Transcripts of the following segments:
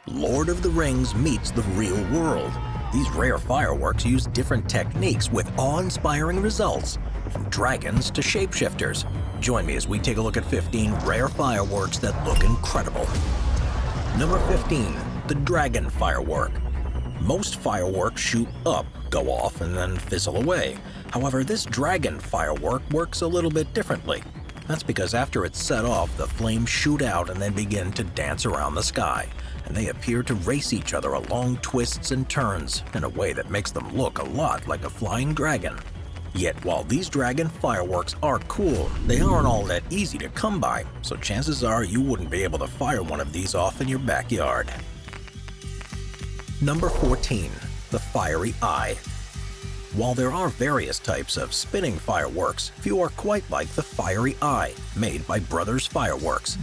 Lord of the Rings meets the real world. These rare fireworks use different techniques with awe-inspiring results, from dragons to shapeshifters. Join me as we take a look at 15 rare fireworks that look incredible. Number 15, the Dragon Firework. Most fireworks shoot up, go off, and then fizzle away. However, this Dragon Firework works a little bit differently. That's because after it's set off, the flames shoot out and then begin to dance around the sky, and they appear to race each other along twists and turns in a way that makes them look a lot like a flying dragon. Yet while these dragon fireworks are cool, they aren't all that easy to come by, so chances are you wouldn't be able to fire one of these off in your backyard. Number 14, the Fiery Eye. While there are various types of spinning fireworks, few are quite like the Fiery Eye, made by Brothers Fireworks.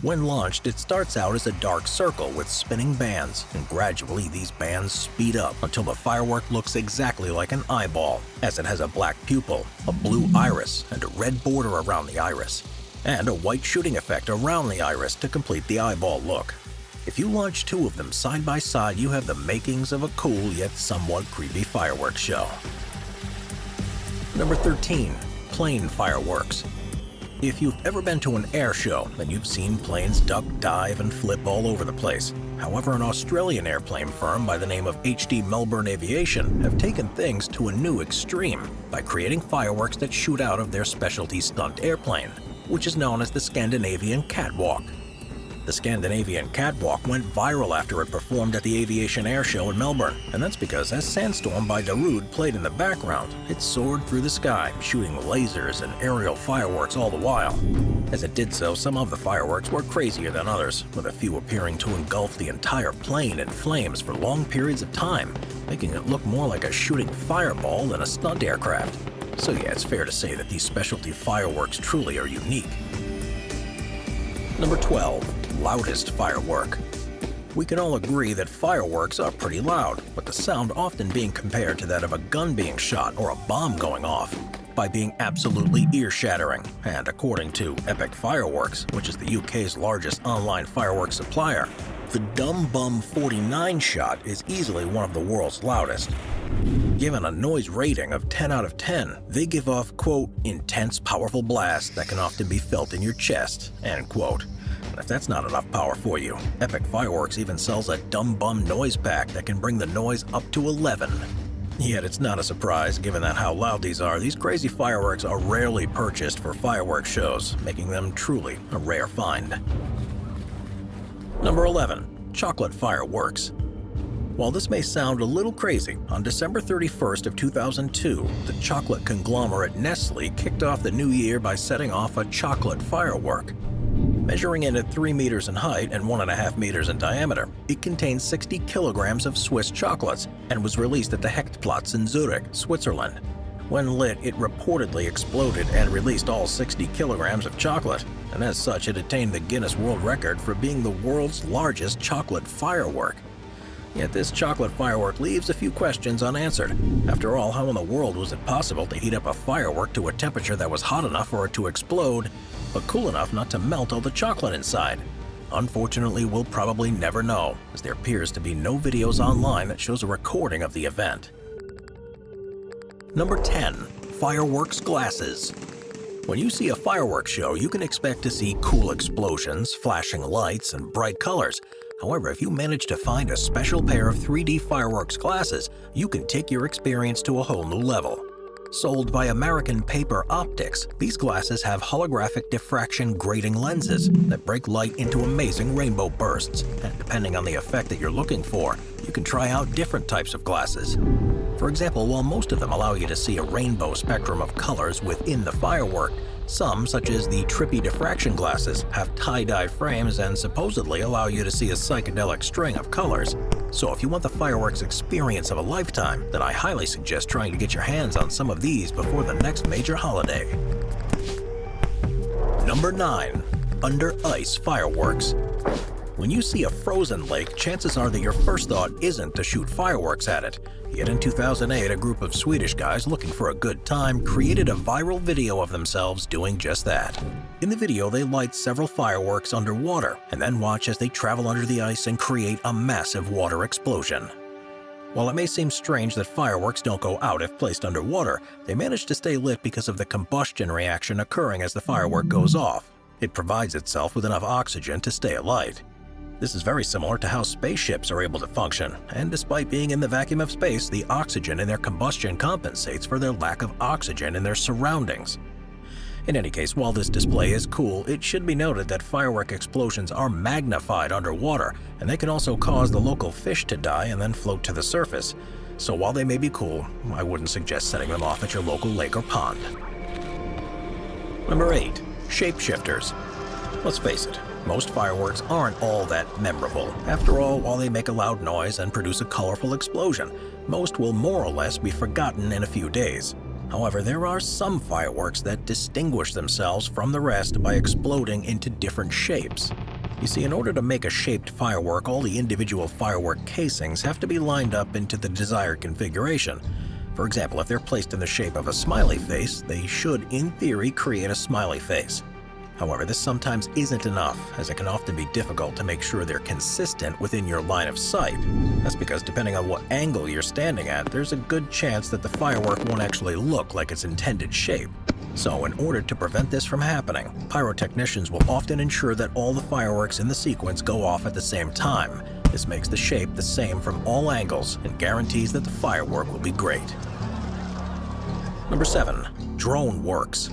When launched, it starts out as a dark circle with spinning bands, and gradually these bands speed up until the firework looks exactly like an eyeball, as it has a black pupil, a blue iris, and a red border around the iris, and a white shooting effect around the iris to complete the eyeball look. If you launch two of them side by side, you have the makings of a cool yet somewhat creepy fireworks show. Number 13, plane fireworks. If you've ever been to an air show, then you've seen planes duck, dive, and flip all over the place. However, an Australian airplane firm by the name of HD Melbourne Aviation have taken things to a new extreme by creating fireworks that shoot out of their specialty stunt airplane, which is known as the Scandinavian Catwalk. The Scandinavian Catwalk went viral after it performed at the Aviation Air Show in Melbourne, and that's because as Sandstorm by Darude played in the background, it soared through the sky, shooting lasers and aerial fireworks all the while. As it did so, some of the fireworks were crazier than others, with a few appearing to engulf the entire plane in flames for long periods of time, making it look more like a shooting fireball than a stunt aircraft. So yeah, it's fair to say that these specialty fireworks truly are unique. Number 12. Loudest Firework. We can all agree that fireworks are pretty loud, with the sound often being compared to that of a gun being shot or a bomb going off, by being absolutely ear-shattering. And according to Epic Fireworks, which is the UK's largest online fireworks supplier, the Dum Bum 49 shot is easily one of the world's loudest. Given a noise rating of 10 out of 10, they give off, quote, intense, powerful blasts that can often be felt in your chest, end quote. If that's not enough power for you, Epic Fireworks even sells a Dum Bum noise pack that can bring the noise up to 11. Yet it's not a surprise, given that how loud these are, these crazy fireworks are rarely purchased for fireworks shows, making them truly a rare find. Number 11. Chocolate Fireworks. While this may sound a little crazy, on December 31st of 2002, the chocolate conglomerate Nestle kicked off the new year by setting off a chocolate firework. Measuring in at 3 meters in height and 1.5 meters in diameter, it contains 60 kilograms of Swiss chocolates and was released at the Hechtplatz in Zurich, Switzerland. When lit, it reportedly exploded and released all 60 kilograms of chocolate, and as such, it attained the Guinness World Record for being the world's largest chocolate firework. Yet this chocolate firework leaves a few questions unanswered. After all, how in the world was it possible to heat up a firework to a temperature that was hot enough for it to explode, but cool enough not to melt all the chocolate inside? Unfortunately, we'll probably never know, as there appears to be no videos online that shows a recording of the event. Number 10. Fireworks Glasses. When you see a fireworks show, you can expect to see cool explosions, flashing lights, and bright colors. However, if you manage to find a special pair of 3D fireworks glasses, you can take your experience to a whole new level. Sold by American Paper Optics, these glasses have holographic diffraction grating lenses that break light into amazing rainbow bursts, and depending on the effect that you're looking for, you can try out different types of glasses. For example, while most of them allow you to see a rainbow spectrum of colors within the firework, some, such as the trippy diffraction glasses, have tie-dye frames and supposedly allow you to see a psychedelic string of colors. So if you want the fireworks experience of a lifetime, then I highly suggest trying to get your hands on some of these before the next major holiday. Number 9. Under Ice Fireworks. When you see a frozen lake, chances are that your first thought isn't to shoot fireworks at it. Yet in 2008, a group of Swedish guys looking for a good time created a viral video of themselves doing just that. In the video, they light several fireworks underwater and then watch as they travel under the ice and create a massive water explosion. While it may seem strange that fireworks don't go out if placed underwater, they manage to stay lit because of the combustion reaction occurring as the firework goes off. It provides itself with enough oxygen to stay alight. This is very similar to how spaceships are able to function, and despite being in the vacuum of space, the oxygen in their combustion compensates for their lack of oxygen in their surroundings. In any case, while this display is cool, it should be noted that firework explosions are magnified underwater, and they can also cause the local fish to die and then float to the surface. So while they may be cool, I wouldn't suggest setting them off at your local lake or pond. Number 8. Shapeshifters. Let's face it, most fireworks aren't all that memorable. After all, while they make a loud noise and produce a colorful explosion, most will more or less be forgotten in a few days. However, there are some fireworks that distinguish themselves from the rest by exploding into different shapes. You see, in order to make a shaped firework, all the individual firework casings have to be lined up into the desired configuration. For example, if they're placed in the shape of a smiley face, they should, in theory, create a smiley face. However, this sometimes isn't enough, as it can often be difficult to make sure they're consistent within your line of sight. That's because depending on what angle you're standing at, there's a good chance that the firework won't actually look like its intended shape. So, in order to prevent this from happening, pyrotechnicians will often ensure that all the fireworks in the sequence go off at the same time. This makes the shape the same from all angles and guarantees that the firework will be great. Number 7. Drone works.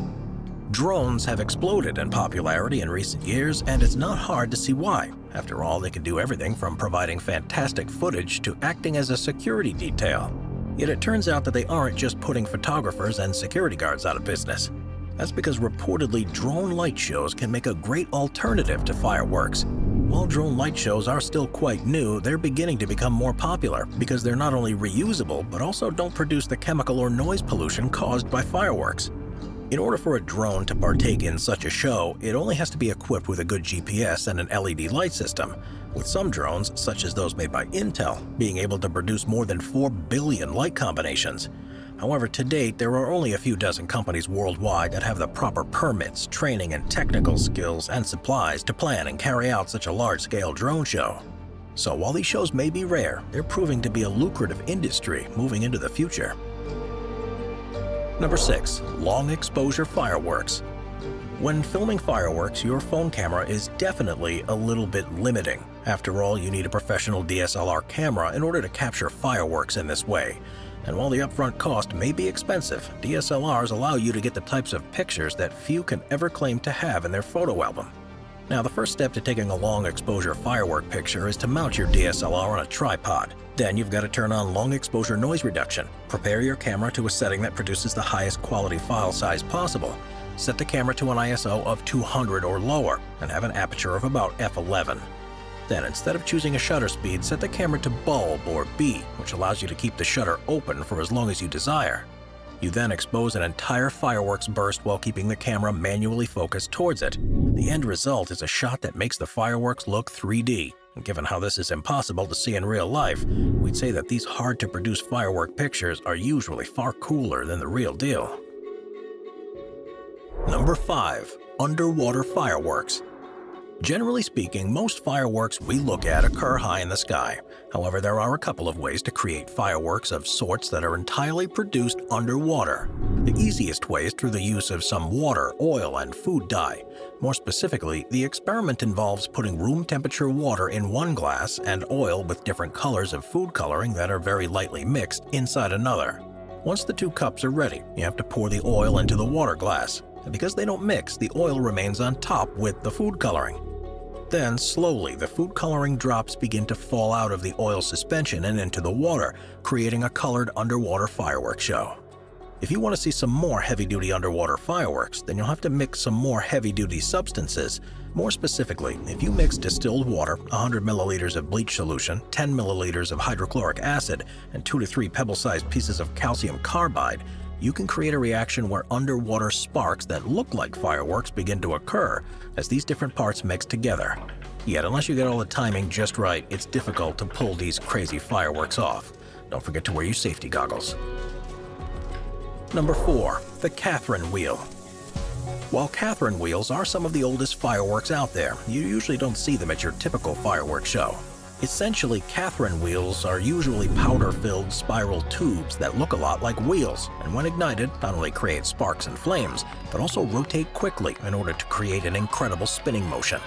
Drones have exploded in popularity in recent years, and it's not hard to see why. After all, they can do everything from providing fantastic footage to acting as a security detail. Yet it turns out that they aren't just putting photographers and security guards out of business. That's because reportedly drone light shows can make a great alternative to fireworks. While drone light shows are still quite new, they're beginning to become more popular because they're not only reusable, but also don't produce the chemical or noise pollution caused by fireworks. In order for a drone to partake in such a show, it only has to be equipped with a good GPS and an LED light system, with some drones, such as those made by Intel, being able to produce more than 4 billion light combinations. However, to date, there are only a few dozen companies worldwide that have the proper permits, training, and technical skills and supplies to plan and carry out such a large-scale drone show. So while these shows may be rare, they're proving to be a lucrative industry moving into the future. Number 6. Long exposure fireworks. When filming fireworks, your phone camera is definitely a little bit limiting. After all, you need a professional DSLR camera in order to capture fireworks in this way. And while the upfront cost may be expensive, DSLRs allow you to get the types of pictures that few can ever claim to have in their photo album. Now, the first step to taking a long exposure firework picture is to mount your DSLR on a tripod. Then you've got to turn on long exposure noise reduction. Prepare your camera to a setting that produces the highest quality file size possible. Set the camera to an ISO of 200 or lower and have an aperture of about f11. Then, instead of choosing a shutter speed, set the camera to bulb or B, which allows you to keep the shutter open for as long as you desire. You then expose an entire fireworks burst while keeping the camera manually focused towards it. The end result is a shot that makes the fireworks look 3D. And given how this is impossible to see in real life, we'd say that these hard-to-produce firework pictures are usually far cooler than the real deal. Number 5. Underwater fireworks. Generally speaking, most fireworks we look at occur high in the sky. However, there are a couple of ways to create fireworks of sorts that are entirely produced underwater. The easiest way is through the use of some water, oil, and food dye. More specifically, the experiment involves putting room temperature water in one glass and oil with different colors of food coloring that are very lightly mixed inside another. Once the two cups are ready, you have to pour the oil into the water glass. And because they don't mix, the oil remains on top with the food coloring. Then, slowly, the food coloring drops begin to fall out of the oil suspension and into the water, creating a colored underwater fireworks show. If you want to see some more heavy-duty underwater fireworks, then you'll have to mix some more heavy-duty substances. More specifically, if you mix distilled water, 100 milliliters of bleach solution, 10 milliliters of hydrochloric acid, and 2 to 3 pebble-sized pieces of calcium carbide, you can create a reaction where underwater sparks that look like fireworks begin to occur as these different parts mix together. Yet unless you get all the timing just right, it's difficult to pull these crazy fireworks off. Don't forget to wear your safety goggles. Number 4. The Catherine Wheel. While Catherine wheels are some of the oldest fireworks out there, you usually don't see them at your typical fireworks show. Essentially, Catherine wheels are usually powder-filled spiral tubes that look a lot like wheels, and when ignited, not only create sparks and flames, but also rotate quickly in order to create an incredible spinning motion.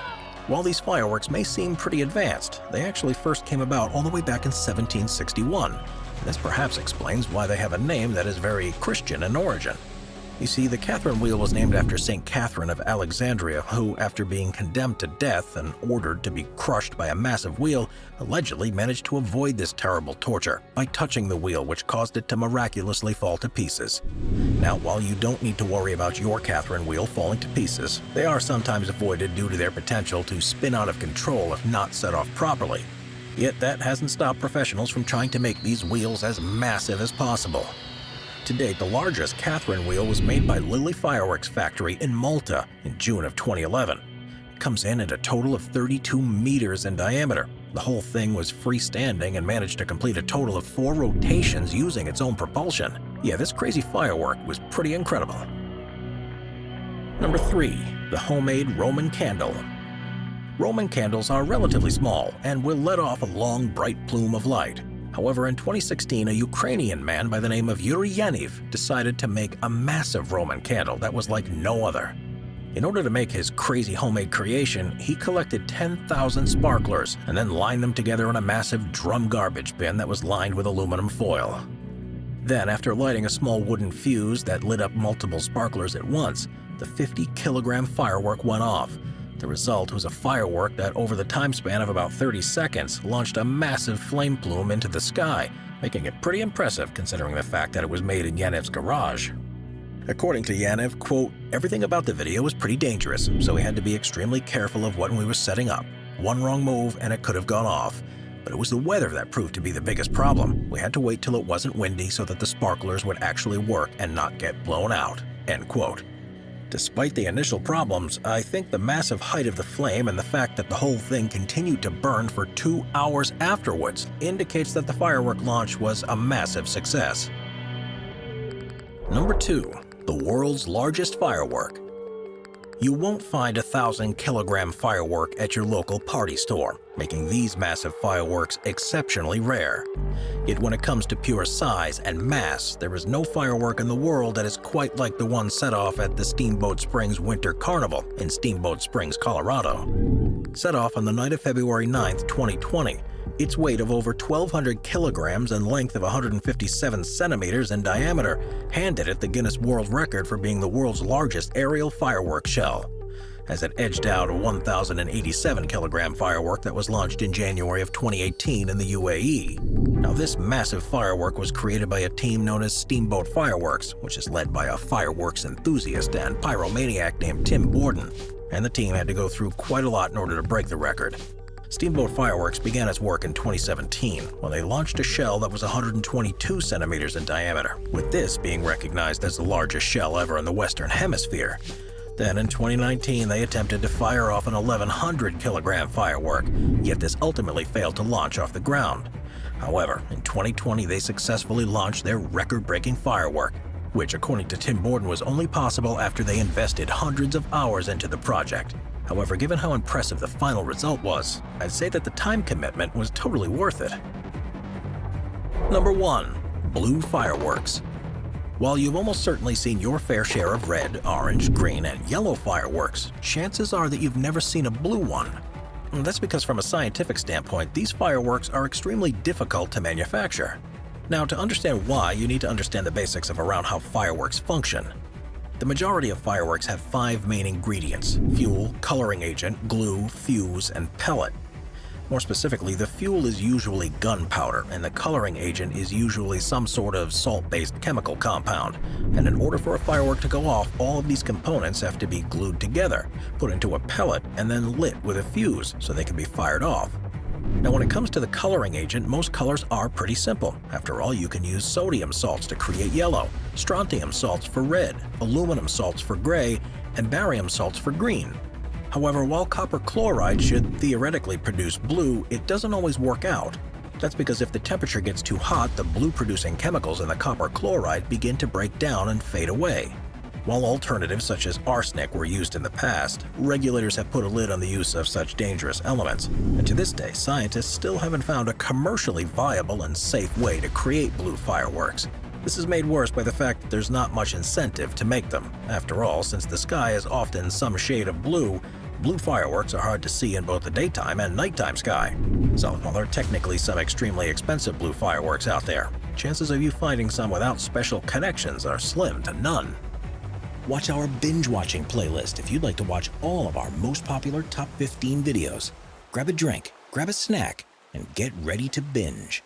While these fireworks may seem pretty advanced, they actually first came about all the way back in 1761. This perhaps explains why they have a name that is very Christian in origin. You see, the Catherine wheel was named after St. Catherine of Alexandria, who, after being condemned to death and ordered to be crushed by a massive wheel, allegedly managed to avoid this terrible torture by touching the wheel, which caused it to miraculously fall to pieces. Now, while you don't need to worry about your Catherine wheel falling to pieces, they are sometimes avoided due to their potential to spin out of control if not set off properly. Yet that hasn't stopped professionals from trying to make these wheels as massive as possible. To date, the largest Catherine wheel was made by Lily Fireworks Factory in Malta in June of 2011. It comes in at a total of 32 meters in diameter. The whole thing was freestanding and managed to complete a total of 4 rotations using its own propulsion. Yeah, this crazy firework was pretty incredible. Number 3. The Homemade Roman Candle. Roman candles are relatively small and will let off a long, bright plume of light. However, in 2016, a Ukrainian man by the name of Yuri Yanev decided to make a massive Roman candle that was like no other. In order to make his crazy homemade creation, he collected 10,000 sparklers and then lined them together in a massive drum garbage bin that was lined with aluminum foil. Then, after lighting a small wooden fuse that lit up multiple sparklers at once, the 50-kilogram firework went off. The result was a firework that, over the time span of about 30 seconds, launched a massive flame plume into the sky, making it pretty impressive considering the fact that it was made in Yanev's garage. According to Yanev, quote, "Everything about the video was pretty dangerous, so we had to be extremely careful of what we were setting up. One wrong move and it could have gone off. But it was the weather that proved to be the biggest problem. We had to wait till it wasn't windy so that the sparklers would actually work and not get blown out." End quote. Despite the initial problems, I think the massive height of the flame and the fact that the whole thing continued to burn for 2 hours afterwards indicates that the firework launch was a massive success. Number 2. The world's largest firework. You won't find a 1,000-kilogram firework at your local party store, making these massive fireworks exceptionally rare. Yet when it comes to pure size and mass, there is no firework in the world that is quite like the one set off at the Steamboat Springs Winter Carnival in Steamboat Springs, Colorado. Set off on the night of February 9, 2020, its weight of over 1,200 kilograms and length of 157 centimeters in diameter handed it the Guinness World Record for being the world's largest aerial firework shell, as it edged out a 1,087-kilogram firework that was launched in January of 2018 in the UAE. Now, this massive firework was created by a team known as Steamboat Fireworks, which is led by a fireworks enthusiast and pyromaniac named Tim Borden, and the team had to go through quite a lot in order to break the record. Steamboat Fireworks began its work in 2017 when they launched a shell that was 122 centimeters in diameter, with this being recognized as the largest shell ever in the Western Hemisphere. Then in 2019, they attempted to fire off an 1,100-kilogram firework, yet this ultimately failed to launch off the ground. However, in 2020, they successfully launched their record-breaking firework, which, according to Tim Borden, was only possible after they invested hundreds of hours into the project. However, given how impressive the final result was, I'd say that the time commitment was totally worth it. Number 1. Blue Fireworks. While you've almost certainly seen your fair share of red, orange, green, and yellow fireworks, chances are that you've never seen a blue one. And that's because from a scientific standpoint, these fireworks are extremely difficult to manufacture. Now, to understand why, you need to understand the basics of around how fireworks function. The majority of fireworks have 5 main ingredients: fuel, coloring agent, glue, fuse, and pellet. More specifically, the fuel is usually gunpowder, and the coloring agent is usually some sort of salt-based chemical compound. And in order for a firework to go off, all of these components have to be glued together, put into a pellet, and then lit with a fuse so they can be fired off. Now, when it comes to the coloring agent, most colors are pretty simple. After all, you can use sodium salts to create yellow, strontium salts for red, aluminum salts for gray, and barium salts for green. However, while copper chloride should theoretically produce blue, it doesn't always work out. That's because if the temperature gets too hot, the blue-producing chemicals in the copper chloride begin to break down and fade away. While alternatives such as arsenic were used in the past, regulators have put a lid on the use of such dangerous elements, and to this day, scientists still haven't found a commercially viable and safe way to create blue fireworks. This is made worse by the fact that there's not much incentive to make them. After all, since the sky is often some shade of blue, blue fireworks are hard to see in both the daytime and nighttime sky. So, while there are technically some extremely expensive blue fireworks out there, chances of you finding some without special connections are slim to none. Watch our binge-watching playlist if you'd like to watch all of our most popular top 15 videos. Grab a drink, grab a snack, and get ready to binge.